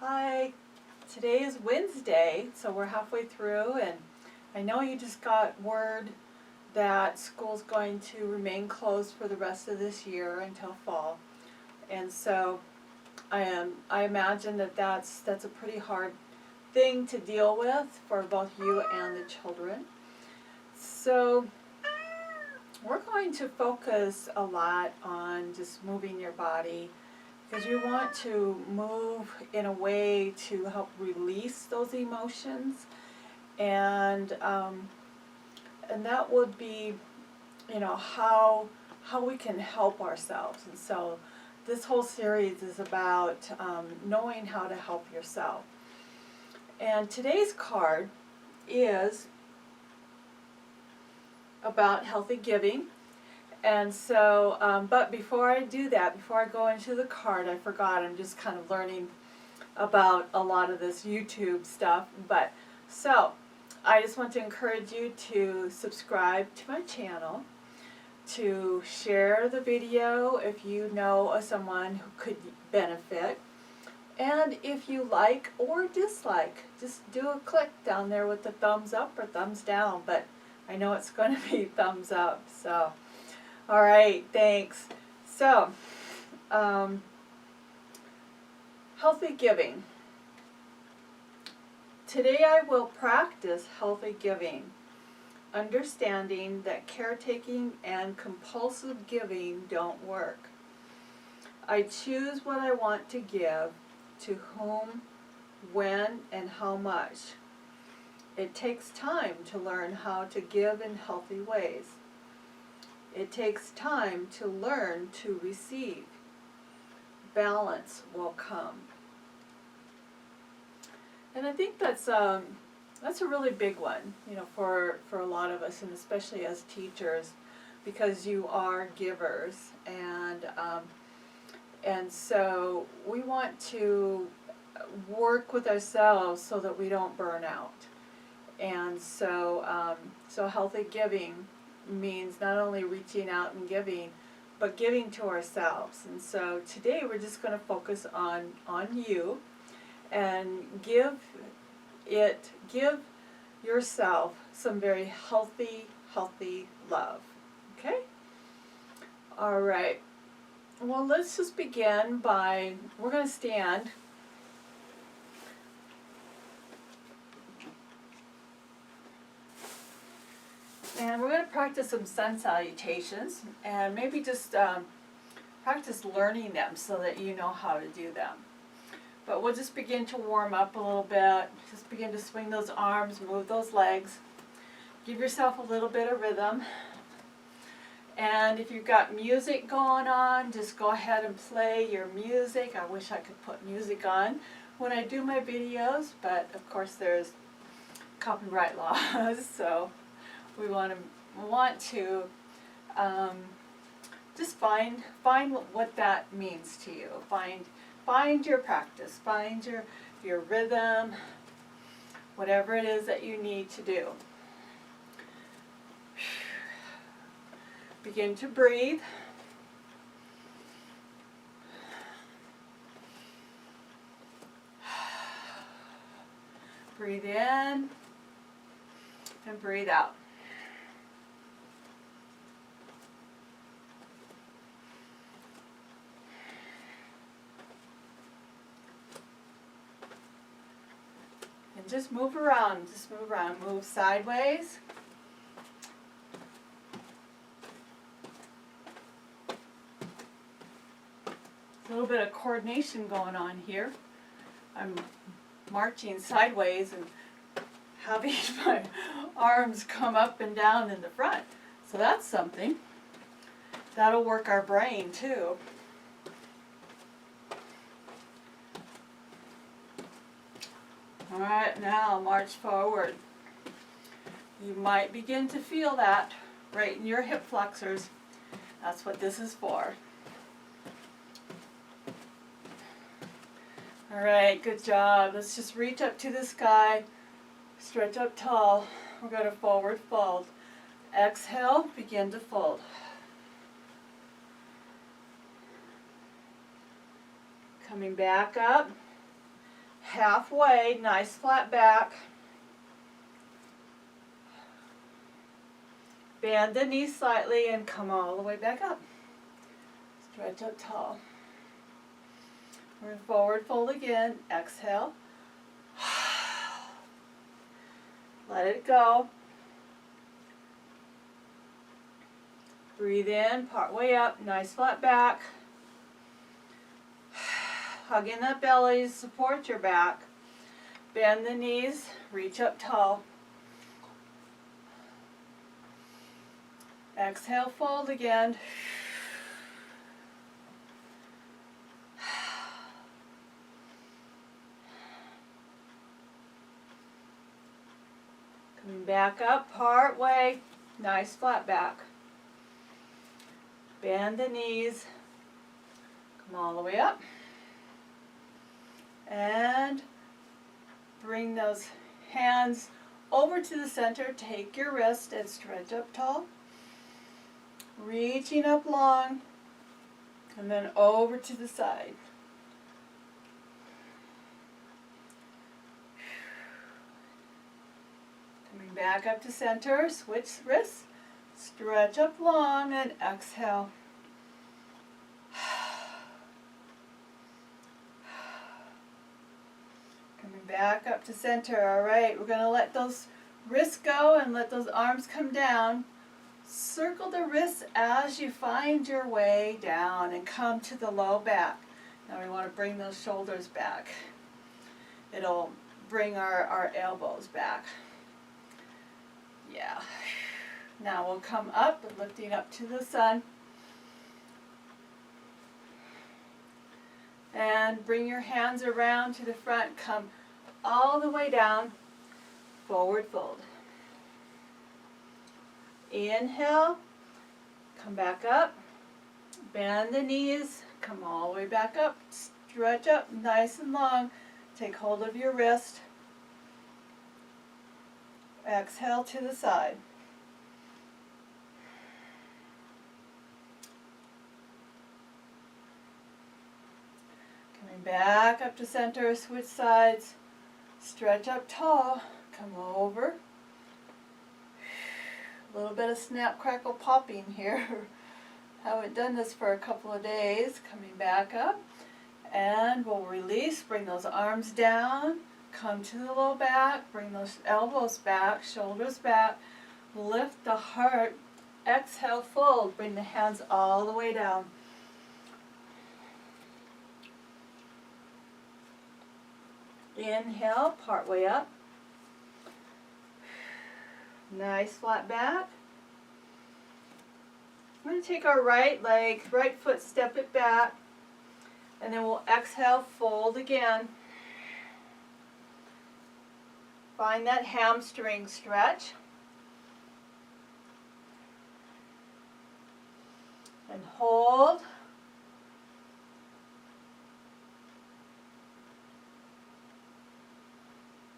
Hi, today is Wednesday, so we're halfway through, and I know you just got word that school's going to remain closed for the rest of this year until fall. And so I imagine that that's a pretty hard thing to deal with for both you and the children. So we're going to focus a lot on just moving your body, because you want to move in a way to help release those emotions, and that would be, how we can help ourselves. And so this whole series is about knowing how to help yourself. And today's card is about healthy giving. And so, but before I do that, before I go into the card, I forgot, I'm just kind of learning about a lot of this YouTube stuff. But so, I just want to encourage you to subscribe to my channel, to share the video if you know of someone who could benefit, and if you like or dislike, just do a click down there with the thumbs up or thumbs down, but I know it's going to be thumbs up, so. All right, thanks. So, healthy giving. Today I will practice healthy giving, understanding that caretaking and compulsive giving don't work. I choose what I want to give, to whom, when, and how much. It takes time to learn how to give in healthy ways. It takes time to learn to receive. Balance will come. And I think that's a really big one, for a lot of us, and especially as teachers, because you are givers, and so we want to work with ourselves so that we don't burn out. And so so healthy giving means not only reaching out and giving, but giving to ourselves. And so today we're just going to focus on you, and give yourself some very healthy love. Okay? All right. Well, let's just begin by, we're going to stand. And we're going to practice some sun salutations, and maybe just practice learning them so that you know how to do them. But we'll just begin to warm up a little bit. Just begin to swing those arms, move those legs. Give yourself a little bit of rhythm. And if you've got music going on, just go ahead and play your music. I wish I could put music on when I do my videos, but of course there's copyright laws, so we want to just find what that means to you. Find your practice. Find your rhythm. Whatever it is that you need to do. Begin to breathe. Breathe in and breathe out. And just move around, move sideways. A little bit of coordination going on here. I'm marching sideways and having my arms come up and down in the front. So that's something. That'll work our brain too. All right, now march forward. You might begin to feel that right in your hip flexors. That's what this is for. All right, good job. Let's just reach up to the sky, stretch up tall. We're going to forward fold. Exhale, begin to fold. Coming back up, halfway, nice flat back. Bend the knees slightly and come all the way back up. Stretch up tall. We're forward fold again. Exhale. Let it go. Breathe in, part way up, nice flat back. Hug in that belly to support your back. Bend the knees, reach up tall. Exhale, fold again. Coming back up, part way, nice flat back. Bend the knees, come all the way up. And bring those hands over to the center. Take your wrist and stretch up tall. Reaching up long. And then over to the side. Coming back up to center. Switch wrists. Stretch up long and exhale. Coming back up to center. All right, we're going to let those wrists go and let those arms come down. Circle the wrists as you find your way down and come to the low back. Now we want to bring those shoulders back. It'll bring our elbows back. Yeah. Now we'll come up, lifting up to the sun. And bring your hands around to the front. Come all the way down. Forward fold. Inhale. Come back up. Bend the knees. Come all the way back up. Stretch up nice and long. Take hold of your wrist. Exhale to the side. Coming back up to center, switch sides. Stretch up tall. Come over. A little bit of snap, crackle, popping here. Haven't done this for a couple of days. Coming back up. And we'll release. Bring those arms down. Come to the low back. Bring those elbows back, shoulders back. Lift the heart. Exhale, fold. Bring the hands all the way down. Inhale, part way up. Nice flat back. We're going to take our right leg, right foot, step it back. And then we'll exhale, fold again. Find that hamstring stretch. And hold.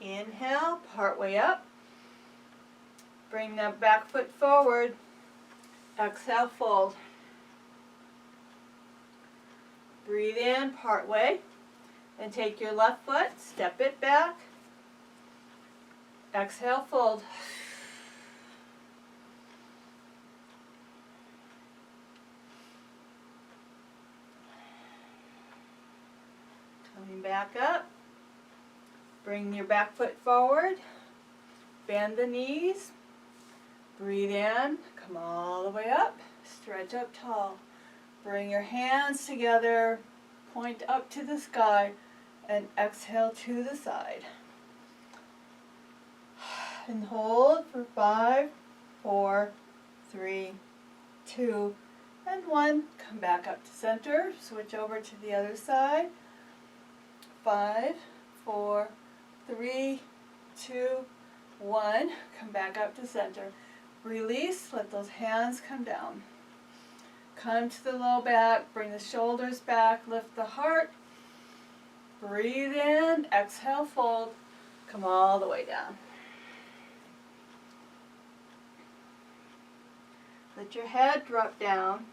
Inhale, part way up. Bring that back foot forward. Exhale, fold. Breathe in, part way. Then take your left foot, step it back. Exhale, fold. Coming back up. Bring your back foot forward. Bend the knees. Breathe in. Come all the way up. Stretch up tall. Bring your hands together. Point up to the sky. And exhale to the side. And hold for 5, 4, 3, 2, and 1. Come back up to center. Switch over to the other side. 5, 4, 3, 2, 1. Come back up to center. Release. Let those hands come down. Come to the low back. Bring the shoulders back. Lift the heart. Breathe in. Exhale, fold. Come all the way down. Let your head drop down.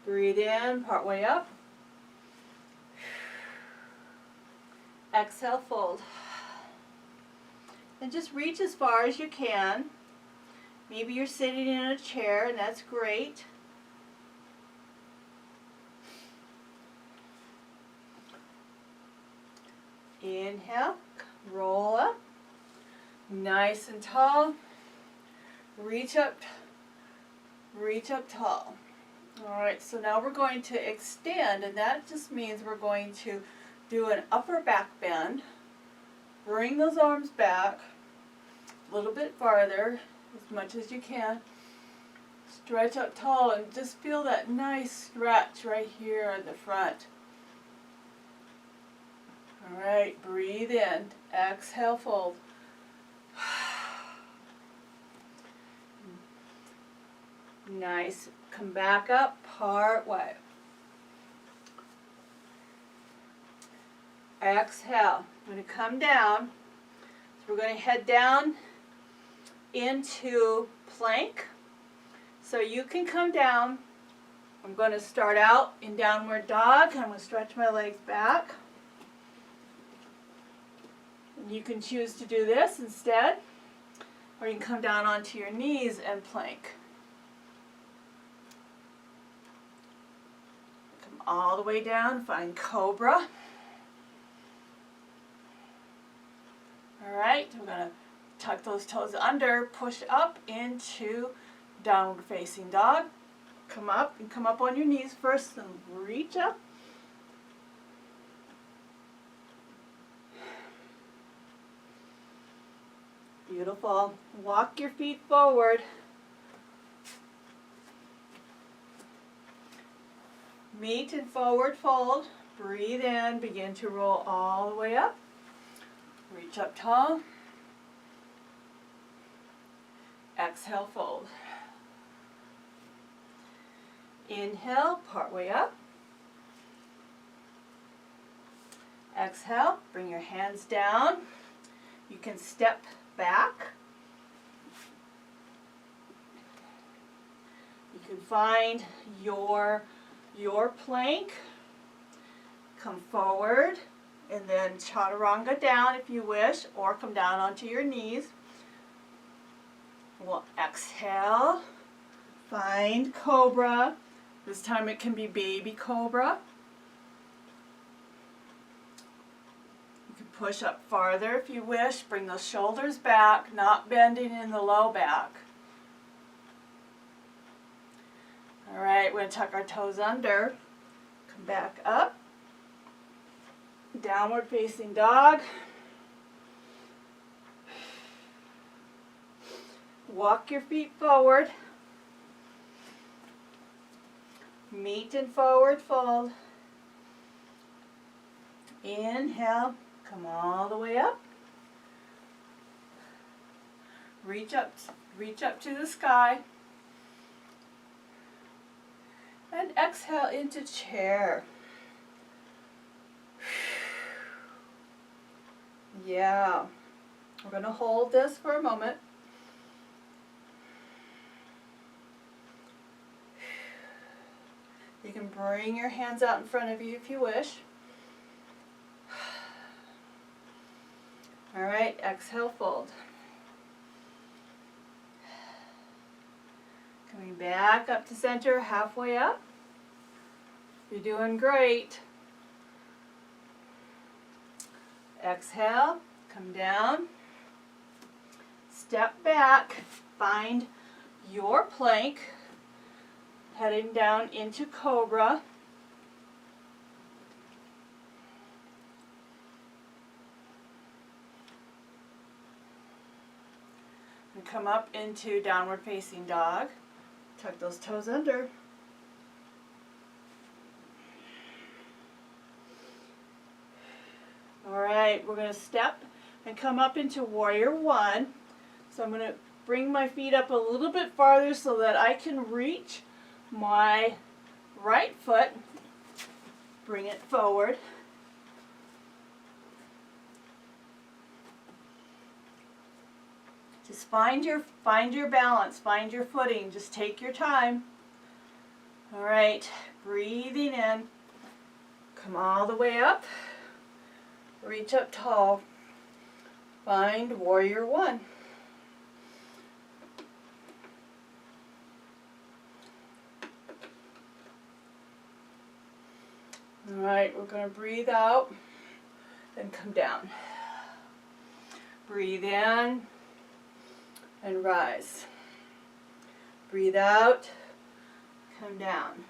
Breathe in, part way up. Exhale, fold. And just reach as far as you can. Maybe you're sitting in a chair, and that's great. Inhale, roll up, nice and tall. Reach up tall. All right, so now we're going to extend, and that just means we're going to do an upper back bend. Bring those arms back a little bit farther, as much as you can. Stretch up tall and just feel that nice stretch right here in the front. All right, breathe in, exhale, fold. Nice, come back up, part way. Exhale, I'm going to come down. So we're going to head down into plank. So you can come down. I'm going to start out in downward dog. I'm going to stretch my legs back. You can choose to do this instead, or you can come down onto your knees and plank. Come all the way down, find cobra. All right, we're going to tuck those toes under, push up into downward facing dog. Come up and come up on your knees first and reach up. Beautiful. Walk your feet forward. Meet and forward fold. Breathe in. Begin to roll all the way up. Reach up tall. Exhale, fold. Inhale, part way up. Exhale, bring your hands down. You can step back. You can find your plank. Come forward and then chaturanga down if you wish, or come down onto your knees. We'll exhale, find cobra. This time it can be baby cobra. You can push up farther if you wish. Bring those shoulders back, not bending in the low back. All right, we're going to tuck our toes under. Come back up. Downward facing dog. Walk your feet forward. Meet and forward fold. Inhale, come all the way up. Reach up to the sky. And exhale into chair. Yeah. We're going to hold this for a moment. You can bring your hands out in front of you if you wish. All right, exhale, fold. Coming back up to center, halfway up. You're doing great. Exhale, come down. Step back, find your plank. Heading down into cobra. And come up into downward facing dog. Tuck those toes under. All right, we're going to step and come up into warrior one. So I'm going to bring my feet up a little bit farther so that I can reach my right foot. Bring it forward. Just find your balance, find your footing. Just take your time. All right, breathing in. Come all the way up. Reach up tall. Find warrior one. All right, we're going to breathe out and come down. Breathe in and rise. Breathe out, come down.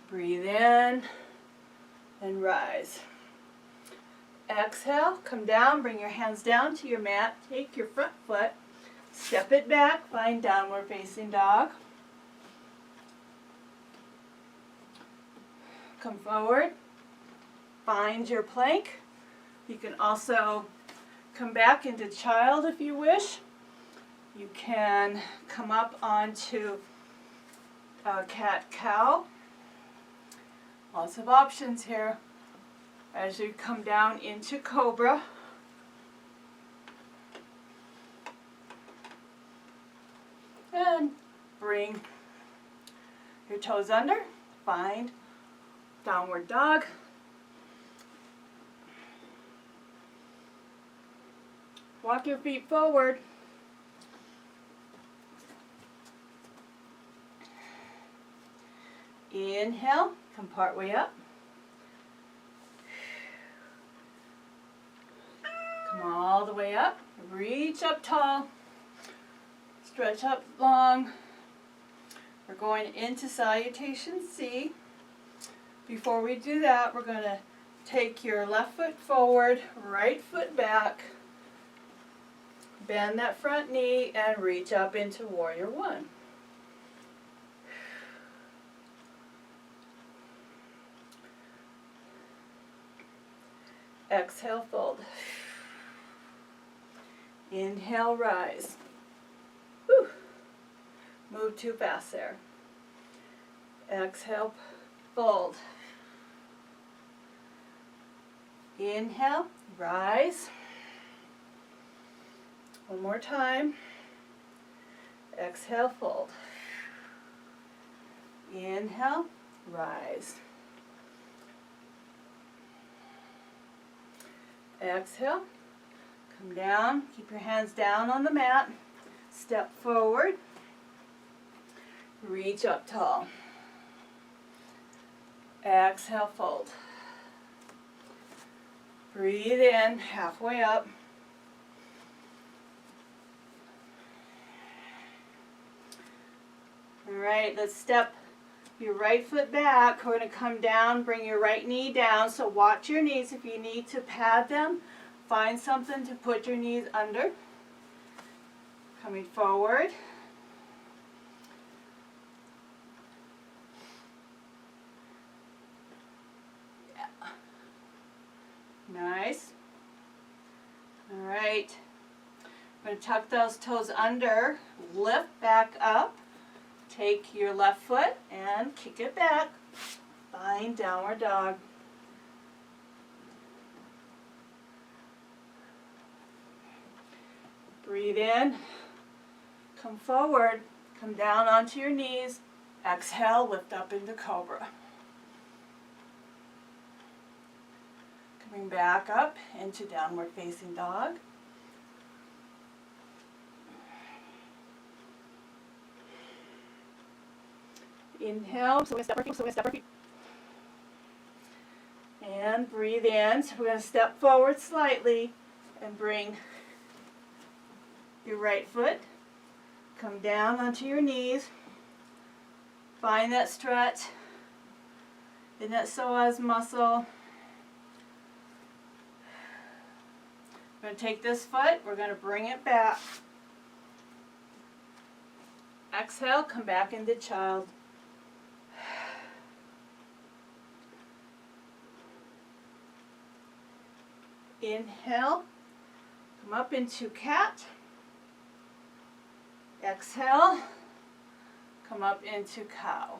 Breathe in and rise. Exhale, come down, bring your hands down to your mat. Take your front foot, step it back, find downward facing dog. Come forward, find your plank. You can also come back into child if you wish. You can come up onto cat-cow. Lots of options here. As you come down into cobra. And bring your toes under. Find downward dog. Walk your feet forward. Inhale, come part way up. Come all the way up. Reach up tall. Stretch up long. We're going into salutation C. Before we do that, we're going to take your left foot forward, right foot back. Bend that front knee and reach up into warrior one. Exhale, fold. Inhale, rise. Whew. Move too fast there. Exhale, fold. Inhale, rise. One more time. Exhale, fold. Inhale, rise. Exhale, come down, keep your hands down on the mat, step forward, reach up tall. Exhale, fold. Breathe in, halfway up. All right, let's step your right foot back. We're going to come down, bring your right knee down. So watch your knees. If you need to pad them, find something to put your knees under. Coming forward. Yeah. Nice. All right. I'm going to tuck those toes under, lift back up. Take your left foot and kick it back. Find downward dog. Breathe in. Come forward. Come down onto your knees. Exhale, lift up into cobra. Coming back up into downward facing dog. Inhale, so we're going to step our feet. And breathe in. So we're going to step forward slightly and bring your right foot. Come down onto your knees. Find that stretch in that psoas muscle. We're going to take this foot, we're going to bring it back. Exhale, come back into child. Inhale, come up into cat. Exhale, come up into cow.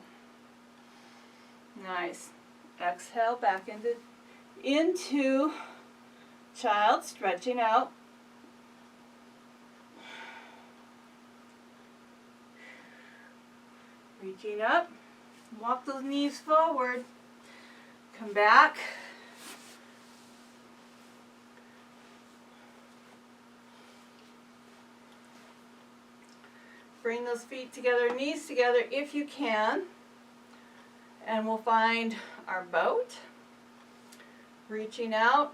Nice. Exhale, back into child, stretching out. Reaching up. Walk those knees forward. Come back. Bring those feet together, knees together if you can. And we'll find our boat. Reaching out.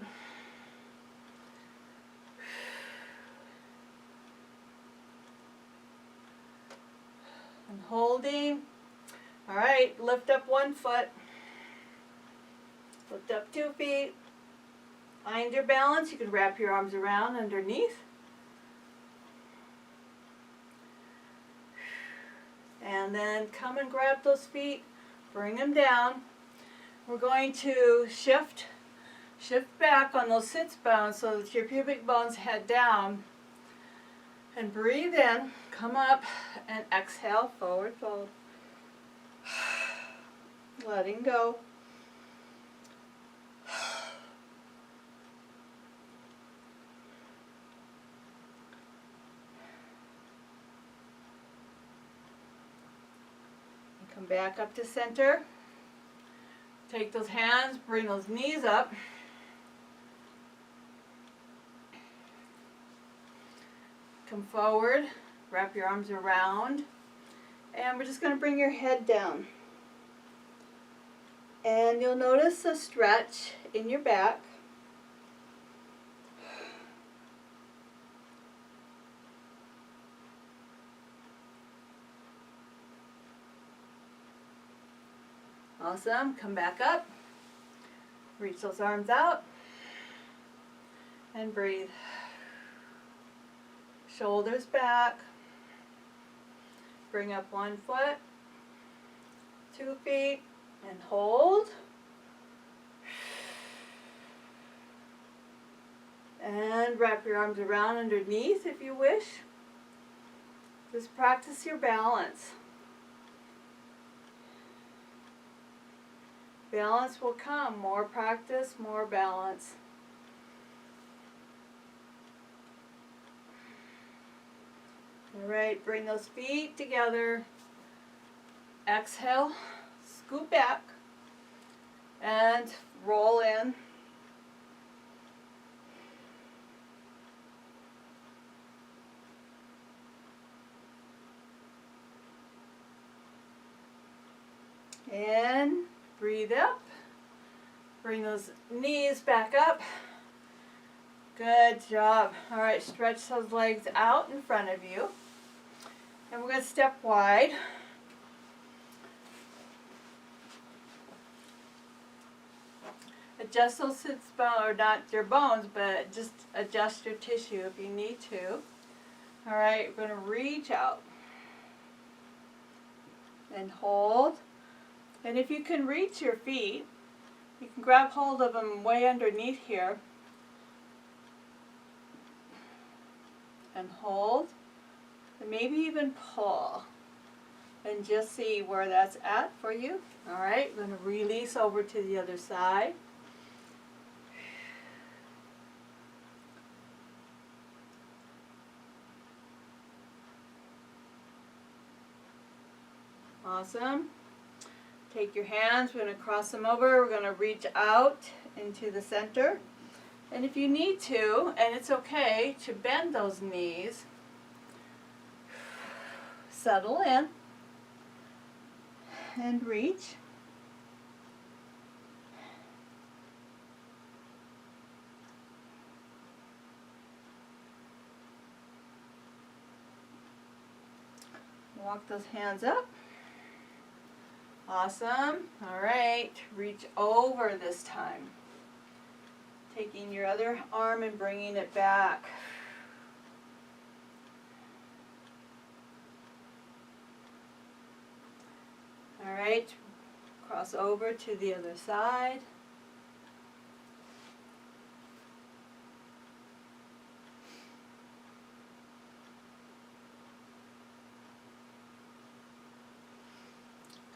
And holding. All right, lift up one foot. Lift up 2 feet. Find your balance. You can wrap your arms around underneath. And then come and grab those feet. Bring them down. We're going to shift back on those sits bones so that your pubic bones head down. And breathe in. Come up and exhale. Forward fold. Letting go. Come back up to center. Take those hands, bring those knees up. Come forward, wrap your arms around, and we're just going to bring your head down. And you'll notice a stretch in your back. Awesome. Come back up. Reach those arms out. And breathe. Shoulders back. Bring up 1 foot. 2 feet. And hold. And wrap your arms around underneath if you wish. Just practice your balance. Balance will come. More practice, more balance. All right, bring those feet together. Exhale, scoot back, and roll in. And breathe up. Bring those knees back up. Good job. All right, stretch those legs out in front of you. And we're going to step wide. Adjust those sits bones, or not your bones, but just adjust your tissue if you need to. All right, we're going to reach out. And hold. And if you can reach your feet, you can grab hold of them way underneath here. And hold. And maybe even pull. And just see where that's at for you. All right, we're going to release over to the other side. Awesome. Take your hands, we're going to cross them over, we're going to reach out into the center. And if you need to, and it's okay to bend those knees, settle in and reach. Walk those hands up. Awesome. All right. Reach over this time. Taking your other arm and bringing it back. All right. Cross over to the other side.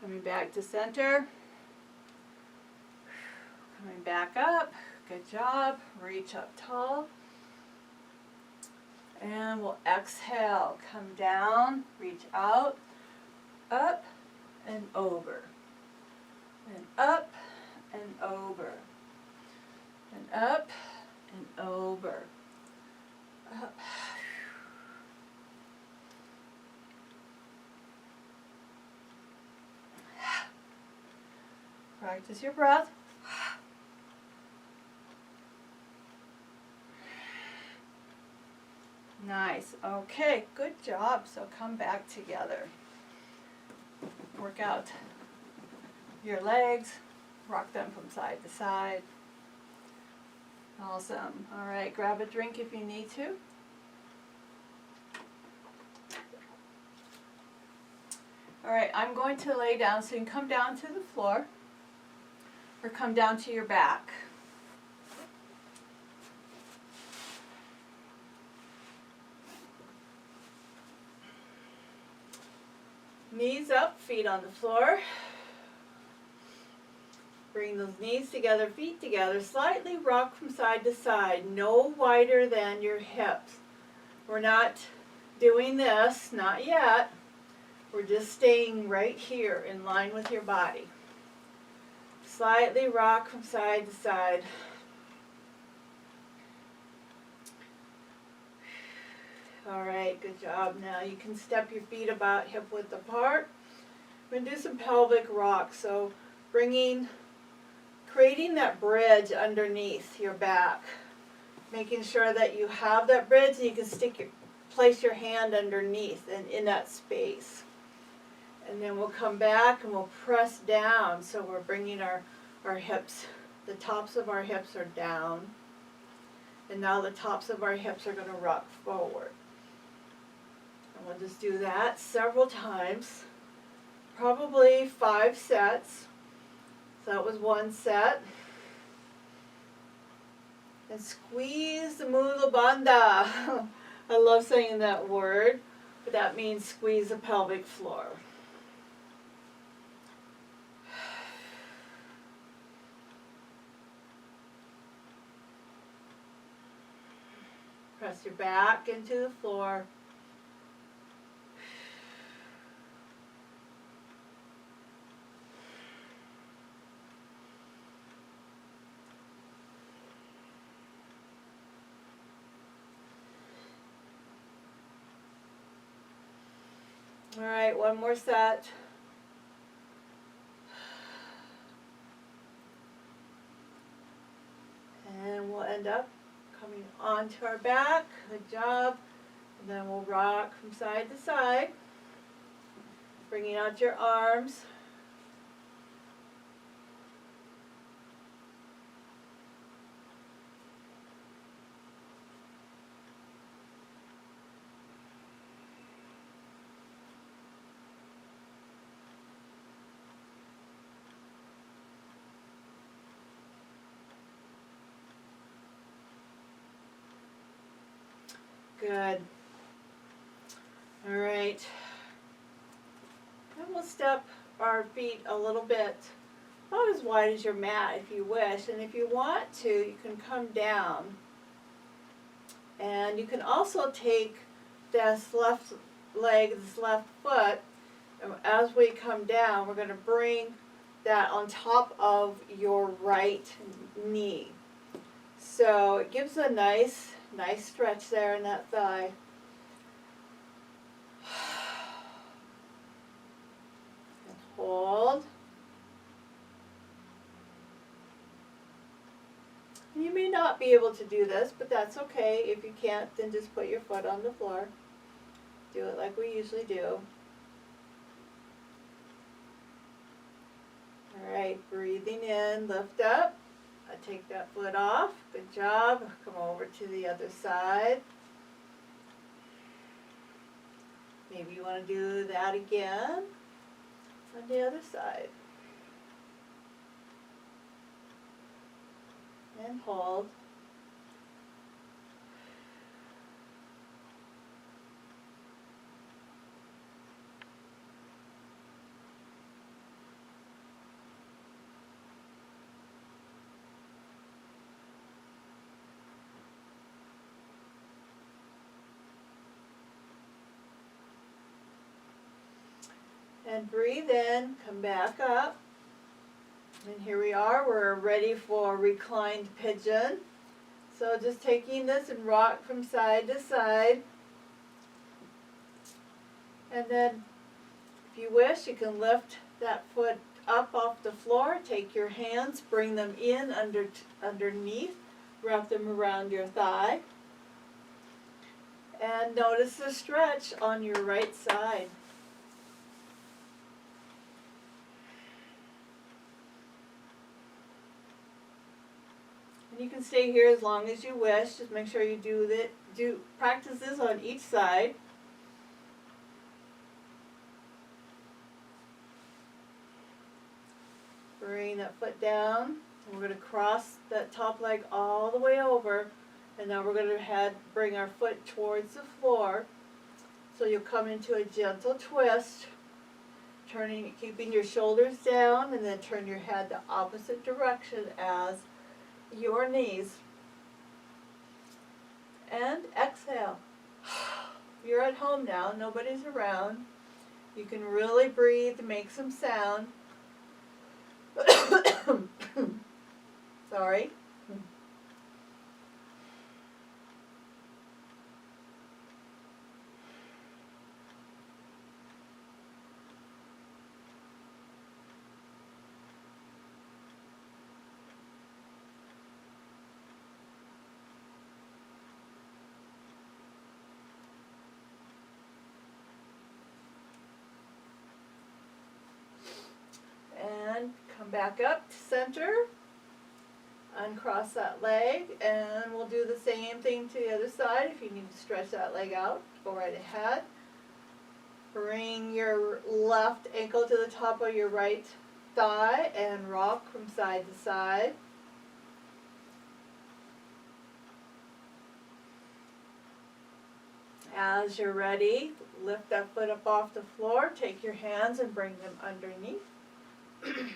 Coming back to center. Coming back up. Good job. Reach up tall. And we'll exhale. Come down. Reach out. Up and over. And up and over. And up and over. Up. Practice your breath. Nice. Okay, good job. So come back together. Work out your legs. Rock them from side to side. Awesome. All right, grab a drink if you need to. All right, I'm going to lay down so you can come down to the floor or come down to your back. Knees up, feet on the floor. Bring those knees together, feet together. Slightly rock from side to side, no wider than your hips. We're not doing this, not yet. We're just staying right here in line with your body. Slightly rock from side to side. All right, good job. Now you can step your feet about hip width apart. We're going to do some pelvic rock. So creating that bridge underneath your back. Making sure that you have that bridge and you can place your hand underneath and in that space. And then we'll come back and we'll press down. So we're bringing our hips, the tops of our hips are down. And now the tops of our hips are going to rock forward. And we'll just do that several times. Probably 5 sets. So that was 1 set. And squeeze the mula bandha. I love saying that word, but that means squeeze the pelvic floor. Press your back into the floor. All right, 1 more set. And we'll end up coming onto our back. Good job. And then we'll rock from side to side. Bringing out your arms. Good. All right. Then we'll step our feet a little bit, about as wide as your mat if you wish. And if you want to, you can come down. And you can also take this left leg, this left foot, and as we come down, we're going to bring that on top of your right knee. So it gives a nice stretch there in that thigh. And hold. You may not be able to do this, but that's okay. If you can't, then just put your foot on the floor. Do it like we usually do. All right, breathing in, lift up. Take that foot off. Good job. Come over to the other side. Maybe you want to do that again on the other side. And hold. And breathe in, come back up. And here we are, we're ready for reclined pigeon. So just taking this and rock from side to side. And then, if you wish, you can lift that foot up off the floor. Take your hands, bring them in underneath, wrap them around your thigh. And notice the stretch on your right side. And you can stay here as long as you wish. Just make sure you do practice this on each side. Bring that foot down. We're going to cross that top leg all the way over. And now we're going to bring our foot towards the floor. So you'll come into a gentle twist, keeping your shoulders down, and then turn your head the opposite direction as your knees. And exhale. You're at home now. Nobody's around. You can really breathe, make some sound. Sorry. And come back up to center. Uncross that leg, and we'll do the same thing to the other side. If you need to stretch that leg out, go right ahead. Bring your left ankle to the top of your right thigh and rock from side to side. As you're ready, lift that foot up off the floor. Take your hands and bring them underneath. And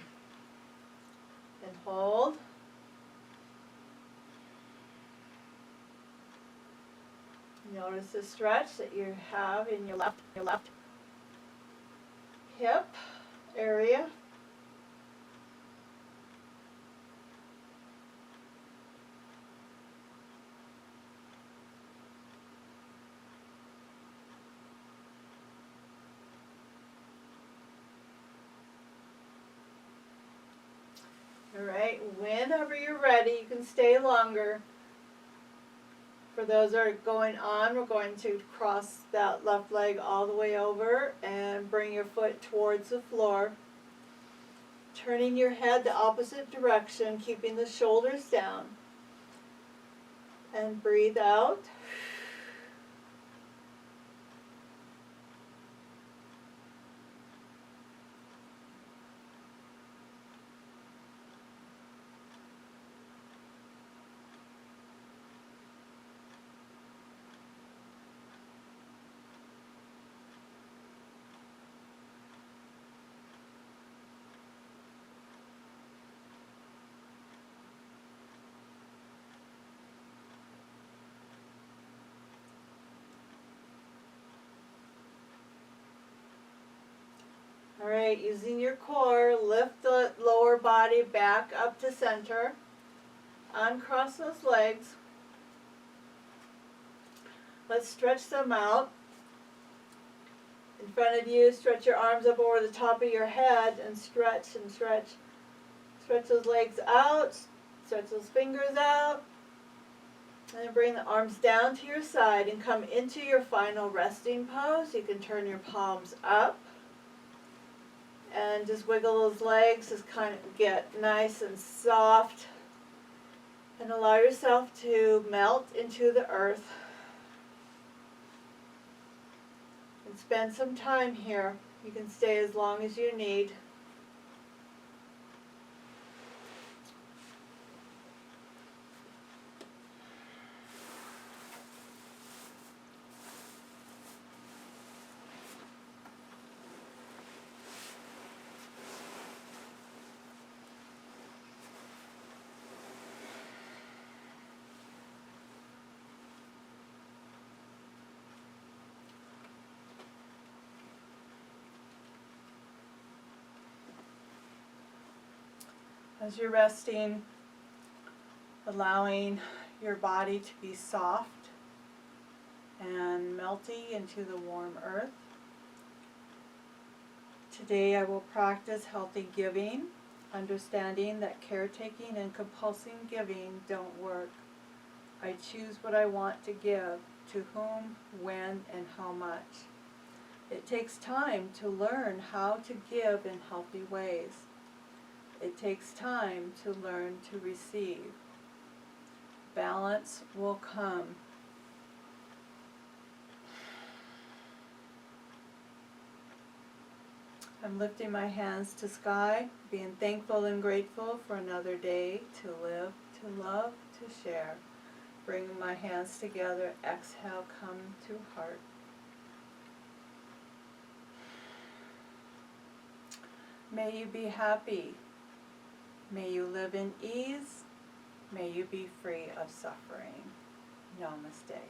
hold. Notice the stretch that you have in your left hip area. All right, whenever you're ready, you can stay longer. For those that are going on, we're going to cross that left leg all the way over and bring your foot towards the floor. Turning your head the opposite direction, keeping the shoulders down. And breathe out. All right, using your core, lift the lower body back up to center. Uncross those legs. Let's stretch them out. In front of you, stretch your arms up over the top of your head and stretch and stretch. Stretch those legs out, stretch those fingers out. And then bring the arms down to your side and come into your final resting pose. You can turn your palms up. And just wiggle those legs, just kind of get nice and soft. And allow yourself to melt into the earth. And spend some time here. You can stay as long as you need. As you're resting, allowing your body to be soft and melty into the warm earth. Today I will practice healthy giving, understanding that caretaking and compulsive giving don't work. I choose what I want to give, to whom, when, and how much. It takes time to learn how to give in healthy ways. It takes time to learn to receive. Balance will come. I'm lifting my hands to sky, being thankful and grateful for another day to live, to love, to share. Bringing my hands together, exhale, come to heart. May you be happy. May you live in ease. May you be free of suffering. Namaste.